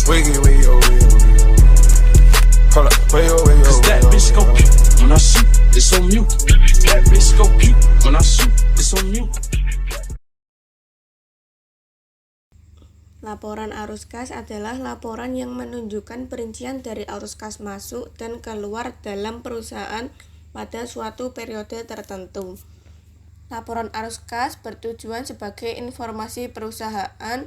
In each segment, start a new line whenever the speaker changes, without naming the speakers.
Hold up, cause that bitch go puke when I shoot, it's on mute. That bitch go puke when I shoot, it's on mute.
Laporan arus kas adalah laporan yang menunjukkan perincian dari arus kas masuk dan keluar dalam perusahaan pada suatu periode tertentu. Laporan arus kas bertujuan sebagai informasi perusahaan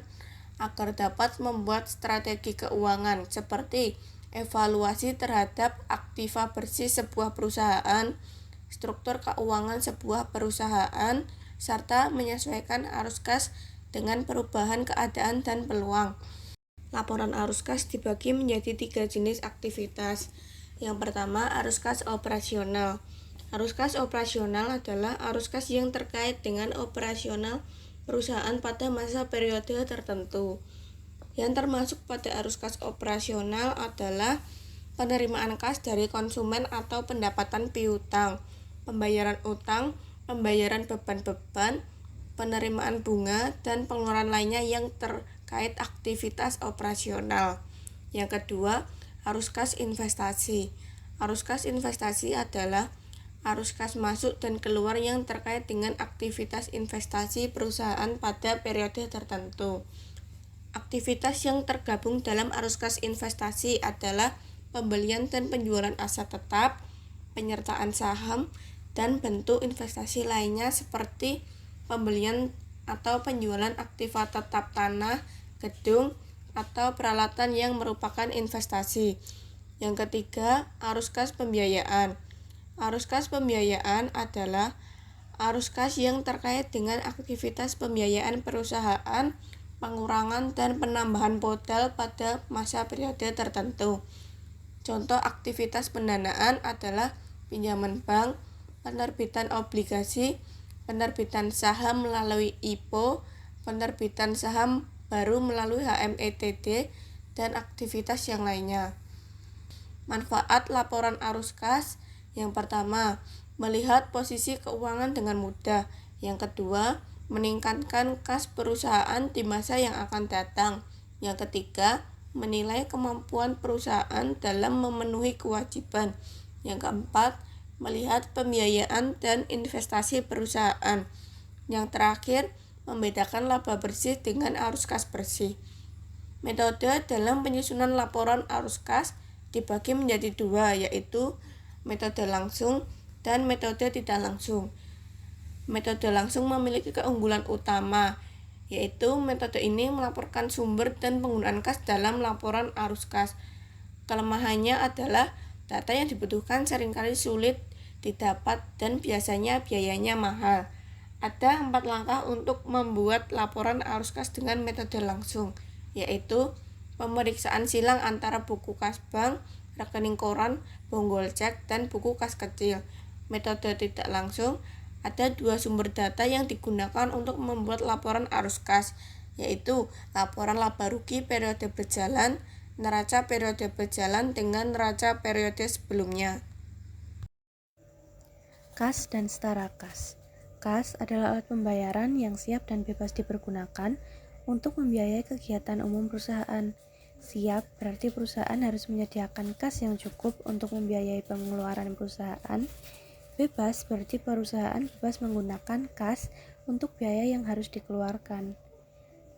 agar dapat membuat strategi keuangan seperti evaluasi terhadap aktiva bersih sebuah perusahaan, struktur keuangan sebuah perusahaan, serta menyesuaikan arus kas dengan perubahan keadaan dan peluang. Laporan arus kas dibagi menjadi 3 jenis aktivitas. Yang pertama, arus kas operasional. Arus kas operasional adalah arus kas yang terkait dengan operasional perusahaan pada masa periode tertentu. Yang termasuk pada arus kas operasional adalah penerimaan kas dari konsumen atau pendapatan piutang, pembayaran utang, pembayaran beban-beban, penerimaan bunga, dan pengeluaran lainnya yang terkait aktivitas operasional. Yang kedua, arus kas investasi. Arus kas investasi adalah arus kas masuk dan keluar yang terkait dengan aktivitas investasi perusahaan pada periode tertentu. Aktivitas yang tergabung dalam arus kas investasi adalah pembelian dan penjualan aset tetap, penyertaan saham, dan bentuk investasi lainnya seperti pembelian atau penjualan aktiva tetap tanah, gedung, atau peralatan yang merupakan investasi. Yang ketiga, arus kas pembiayaan. Arus kas pembiayaan adalah arus kas yang terkait dengan aktivitas pembiayaan perusahaan, pengurangan dan penambahan modal pada masa periode tertentu. Contoh aktivitas pendanaan adalah pinjaman bank, penerbitan obligasi, penerbitan saham melalui IPO, penerbitan saham baru melalui HMETD, dan aktivitas yang lainnya. Manfaat laporan arus kas: yang pertama, melihat posisi keuangan dengan mudah. Yang kedua, meningkatkan kas perusahaan di masa yang akan datang. Yang ketiga, menilai kemampuan perusahaan dalam memenuhi kewajiban. Yang keempat, melihat pembiayaan dan investasi perusahaan. Yang terakhir, membedakan laba bersih dengan arus kas bersih. Metode dalam penyusunan laporan arus kas dibagi menjadi 2, yaitu metode langsung dan metode tidak langsung. Metode langsung memiliki keunggulan utama, yaitu metode ini melaporkan sumber dan penggunaan kas dalam laporan arus kas. Kelemahannya adalah data yang dibutuhkan seringkali sulit didapat dan biasanya biayanya mahal. Ada 4 langkah untuk membuat laporan arus kas dengan metode langsung, yaitu pemeriksaan silang antara buku kas bank, rekening koran, bonggol cek, dan buku kas kecil. Metode tidak langsung, ada 2 sumber data yang digunakan untuk membuat laporan arus kas, yaitu laporan laba rugi periode berjalan, neraca periode berjalan dengan neraca periode sebelumnya.
Kas dan setara kas. Kas adalah alat pembayaran yang siap dan bebas dipergunakan untuk membiayai kegiatan umum perusahaan. Siap berarti perusahaan harus menyediakan kas yang cukup untuk membiayai pengeluaran perusahaan. Bebas berarti perusahaan bebas menggunakan kas untuk biaya yang harus dikeluarkan.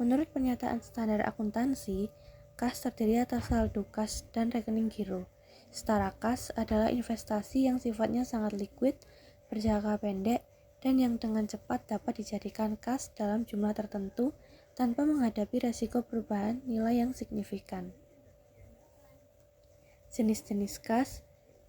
Menurut pernyataan standar akuntansi, kas terdiri atas saldo kas dan rekening giro. Setara kas adalah investasi yang sifatnya sangat liquid, berjangka pendek, dan yang dengan cepat dapat dijadikan kas dalam jumlah tertentu tanpa menghadapi resiko perubahan nilai yang signifikan. Jenis-jenis kas.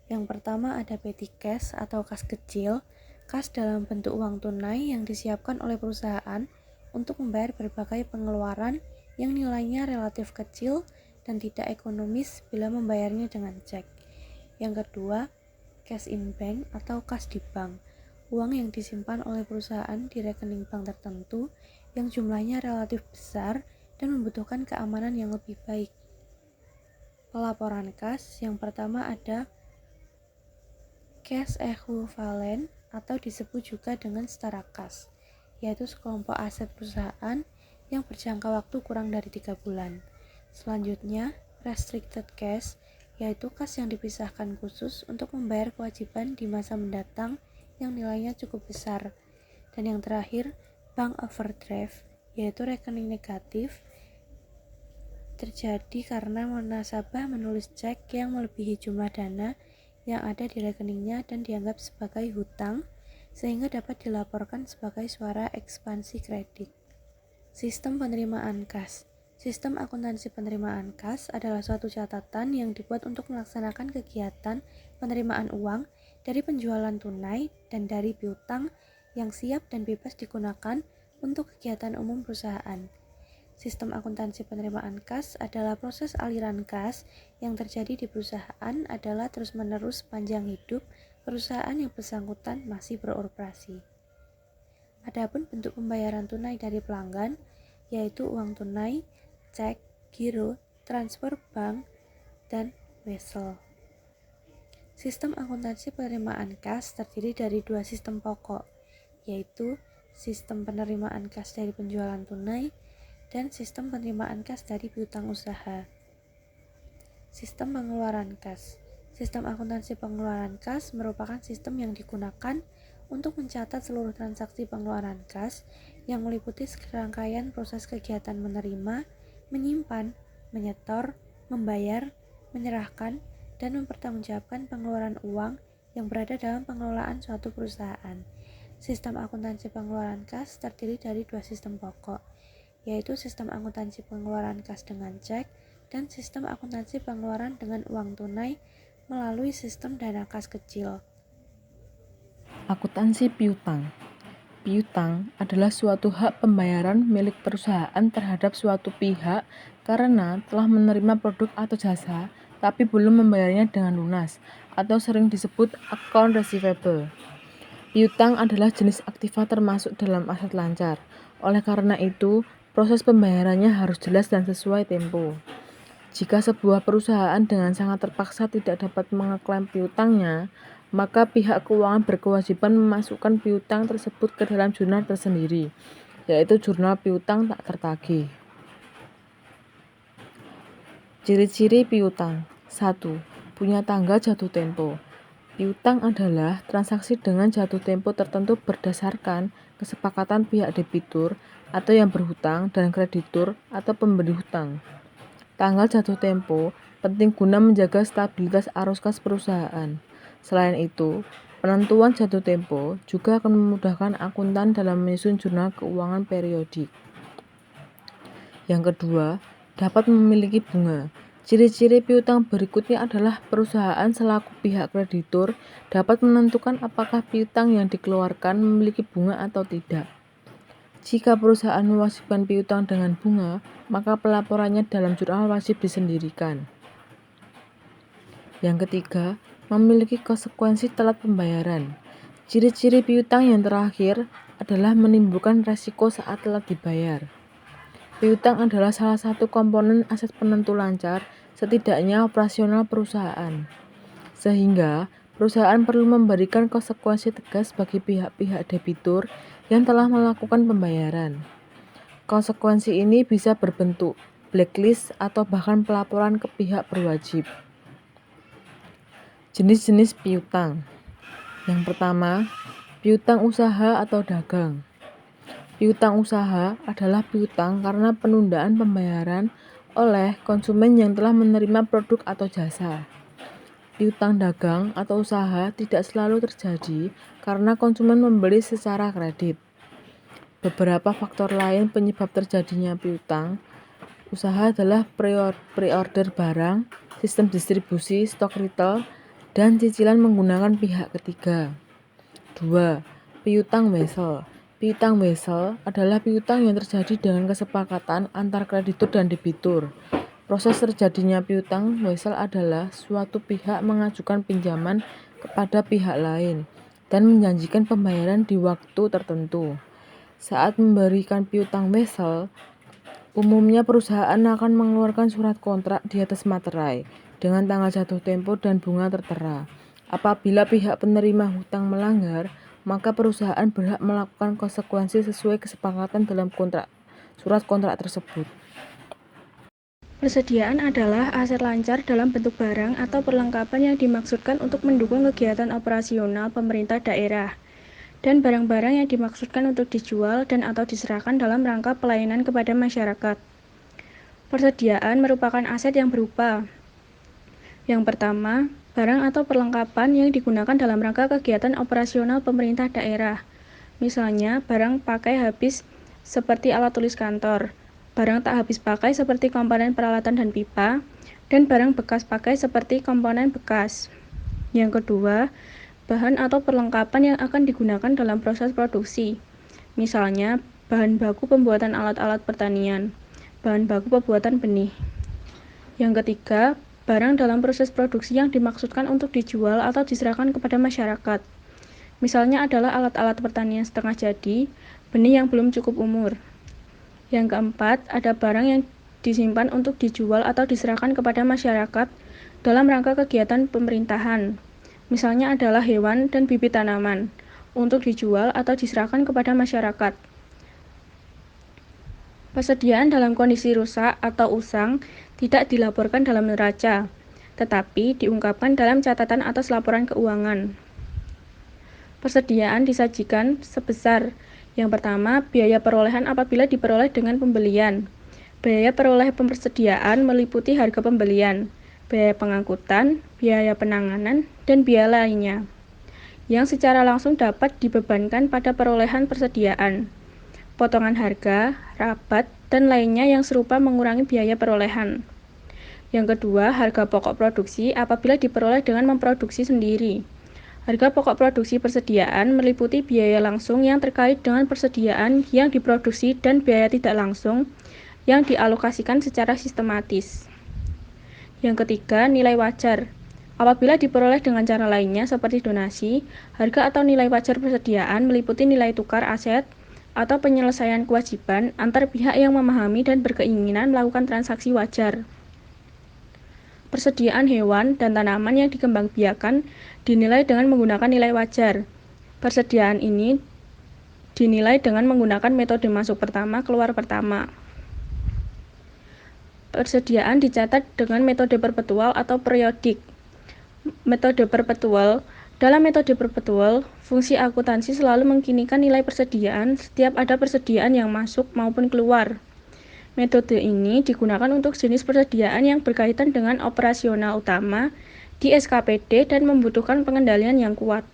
Yang pertama ada petty cash atau kas kecil, kas dalam bentuk uang tunai yang disiapkan oleh perusahaan untuk membayar berbagai pengeluaran yang nilainya relatif kecil dan tidak ekonomis bila membayarnya dengan cek. Yang kedua, cash in bank atau kas di bank, uang yang disimpan oleh perusahaan di rekening bank tertentu yang jumlahnya relatif besar dan membutuhkan keamanan yang lebih baik. Pelaporan kas, yang pertama ada cash equivalent atau disebut juga dengan setara kas, yaitu sekelompok aset perusahaan yang berjangka waktu kurang dari 3 bulan. Selanjutnya, restricted cash, yaitu kas yang dipisahkan khusus untuk membayar kewajiban di masa mendatang yang nilainya cukup besar. Dan yang terakhir, bank overdraft, yaitu rekening negatif terjadi karena nasabah menulis cek yang melebihi jumlah dana yang ada di rekeningnya dan dianggap sebagai hutang, sehingga dapat dilaporkan sebagai suara ekspansi kredit. Sistem penerimaan kas. Sistem akuntansi penerimaan kas adalah suatu catatan yang dibuat untuk melaksanakan kegiatan penerimaan uang dari penjualan tunai dan dari piutang yang siap dan bebas digunakan untuk kegiatan umum perusahaan. Sistem akuntansi penerimaan kas adalah proses aliran kas yang terjadi di perusahaan adalah terus-menerus sepanjang hidup perusahaan yang bersangkutan masih beroperasi. Adapun bentuk pembayaran tunai dari pelanggan, yaitu uang tunai, cek, giro, transfer bank, dan wesel. Sistem akuntansi penerimaan kas terdiri dari dua sistem pokok, yaitu sistem penerimaan kas dari penjualan tunai dan sistem penerimaan kas dari piutang usaha. Sistem pengeluaran kas. Sistem akuntansi pengeluaran kas merupakan sistem yang digunakan untuk mencatat seluruh transaksi pengeluaran kas yang meliputi serangkaian proses kegiatan menerima, menyimpan, menyetor, membayar, menyerahkan, dan mempertanggungjawabkan pengeluaran uang yang berada dalam pengelolaan suatu perusahaan. Sistem akuntansi pengeluaran kas terdiri dari dua sistem pokok, yaitu sistem akuntansi pengeluaran kas dengan cek dan sistem akuntansi pengeluaran dengan uang tunai melalui sistem dana kas kecil.
Akuntansi piutang. Piutang adalah suatu hak pembayaran milik perusahaan terhadap suatu pihak karena telah menerima produk atau jasa tapi belum membayarnya dengan lunas atau sering disebut account receivable. Piutang adalah jenis aktiva termasuk dalam aset lancar. Oleh karena itu, proses pembayarannya harus jelas dan sesuai tempo. Jika sebuah perusahaan dengan sangat terpaksa tidak dapat mengeklaim piutangnya, maka pihak keuangan berkewajiban memasukkan piutang tersebut ke dalam jurnal tersendiri, yaitu jurnal piutang tak tertagih. Ciri-ciri piutang. 1. Punya tanggal jatuh tempo. Piutang adalah transaksi dengan jatuh tempo tertentu berdasarkan kesepakatan pihak debitur atau yang berhutang dan kreditur atau pemberi hutang. Tanggal jatuh tempo penting guna menjaga stabilitas arus kas perusahaan. Selain itu, penentuan jatuh tempo juga akan memudahkan akuntan dalam menyusun jurnal keuangan periodik. Yang kedua, dapat memiliki bunga. Ciri-ciri piutang berikutnya adalah perusahaan selaku pihak kreditur dapat menentukan apakah piutang yang dikeluarkan memiliki bunga atau tidak. Jika perusahaan mewajibkan piutang dengan bunga, maka pelaporannya dalam jurnal wajib disendirikan. Yang ketiga, memiliki konsekuensi telat pembayaran. Ciri-ciri piutang yang terakhir adalah menimbulkan resiko saat telat dibayar. Piutang adalah salah satu komponen aset penentu lancar setidaknya operasional perusahaan. Sehingga, perusahaan perlu memberikan konsekuensi tegas bagi pihak-pihak debitur yang telah melakukan pembayaran. Konsekuensi ini bisa berbentuk blacklist atau bahkan pelaporan ke pihak berwajib. Jenis-jenis piutang. Yang pertama, piutang usaha atau dagang. Piutang usaha adalah piutang karena penundaan pembayaran oleh konsumen yang telah menerima produk atau jasa. Piutang dagang atau usaha tidak selalu terjadi karena konsumen membeli secara kredit. Beberapa faktor lain penyebab terjadinya piutang usaha adalah pre-order barang, sistem distribusi, stok retail, dan cicilan menggunakan pihak ketiga. 2. Piutang wesel. Piutang wesel adalah piutang yang terjadi dengan kesepakatan antar kreditur dan debitur. Proses terjadinya piutang wesel adalah suatu pihak mengajukan pinjaman kepada pihak lain dan menjanjikan pembayaran di waktu tertentu. Saat memberikan piutang wesel, umumnya perusahaan akan mengeluarkan surat kontrak di atas materai dengan tanggal jatuh tempo dan bunga tertera. Apabila pihak penerima hutang melanggar, maka perusahaan berhak melakukan konsekuensi sesuai kesepakatan dalam surat kontrak tersebut.
Persediaan adalah aset lancar dalam bentuk barang atau perlengkapan yang dimaksudkan untuk mendukung kegiatan operasional pemerintah daerah, dan barang-barang yang dimaksudkan untuk dijual dan atau diserahkan dalam rangka pelayanan kepada masyarakat. Persediaan merupakan aset yang berupa: yang pertama, barang atau perlengkapan yang digunakan dalam rangka kegiatan operasional pemerintah daerah. Misalnya, barang pakai habis seperti alat tulis kantor, barang tak habis pakai seperti komponen peralatan dan pipa, dan barang bekas pakai seperti komponen bekas. Yang kedua, bahan atau perlengkapan yang akan digunakan dalam proses produksi. Misalnya, bahan baku pembuatan alat-alat pertanian, bahan baku pembuatan benih. Yang ketiga, barang dalam proses produksi yang dimaksudkan untuk dijual atau diserahkan kepada masyarakat. Misalnya adalah alat-alat pertanian setengah jadi, benih yang belum cukup umur. Yang keempat, ada barang yang disimpan untuk dijual atau diserahkan kepada masyarakat dalam rangka kegiatan pemerintahan. Misalnya adalah hewan dan bibit tanaman untuk dijual atau diserahkan kepada masyarakat. Persediaan dalam kondisi rusak atau usang tidak dilaporkan dalam neraca, tetapi diungkapkan dalam catatan atas laporan keuangan. Persediaan disajikan sebesar: yang pertama, biaya perolehan apabila diperoleh dengan pembelian. Biaya peroleh persediaan meliputi harga pembelian, biaya pengangkutan, biaya penanganan, dan biaya lainnya, yang secara langsung dapat dibebankan pada perolehan persediaan. Potongan harga, rabat, dan lainnya yang serupa mengurangi biaya perolehan. Yang kedua, harga pokok produksi apabila diperoleh dengan memproduksi sendiri. Harga pokok produksi persediaan meliputi biaya langsung yang terkait dengan persediaan yang diproduksi dan biaya tidak langsung yang dialokasikan secara sistematis. Yang ketiga, nilai wajar. Apabila diperoleh dengan cara lainnya seperti donasi, harga atau nilai wajar persediaan meliputi nilai tukar aset atau penyelesaian kewajiban antar pihak yang memahami dan berkeinginan melakukan transaksi wajar. Persediaan hewan dan tanaman yang dikembangbiakan dinilai dengan menggunakan nilai wajar. Persediaan ini dinilai dengan menggunakan metode masuk pertama, keluar pertama. Persediaan dicatat dengan metode perpetual atau periodik. Metode perpetual. Dalam metode perpetual, fungsi akuntansi selalu mengkinikan nilai persediaan setiap ada persediaan yang masuk maupun keluar. Metode ini digunakan untuk jenis persediaan yang berkaitan dengan operasional utama di SKPD dan membutuhkan pengendalian yang kuat.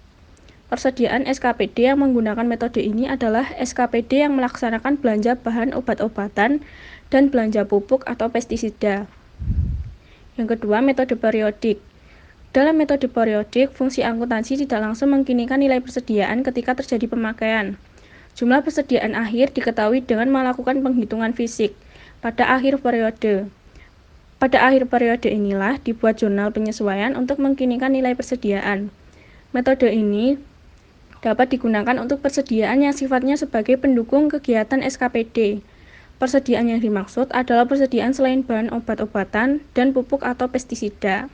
Persediaan SKPD yang menggunakan metode ini adalah SKPD yang melaksanakan belanja bahan obat-obatan dan belanja pupuk atau pestisida. Yang kedua, metode periodik. Dalam metode periodik, fungsi akuntansi tidak langsung mengkinikan nilai persediaan ketika terjadi pemakaian. Jumlah persediaan akhir diketahui dengan melakukan penghitungan fisik pada akhir periode. Pada akhir periode inilah dibuat jurnal penyesuaian untuk mengkinikan nilai persediaan. Metode ini dapat digunakan untuk persediaan yang sifatnya sebagai pendukung kegiatan SKPD. Persediaan yang dimaksud adalah persediaan selain bahan obat-obatan dan pupuk atau pestisida.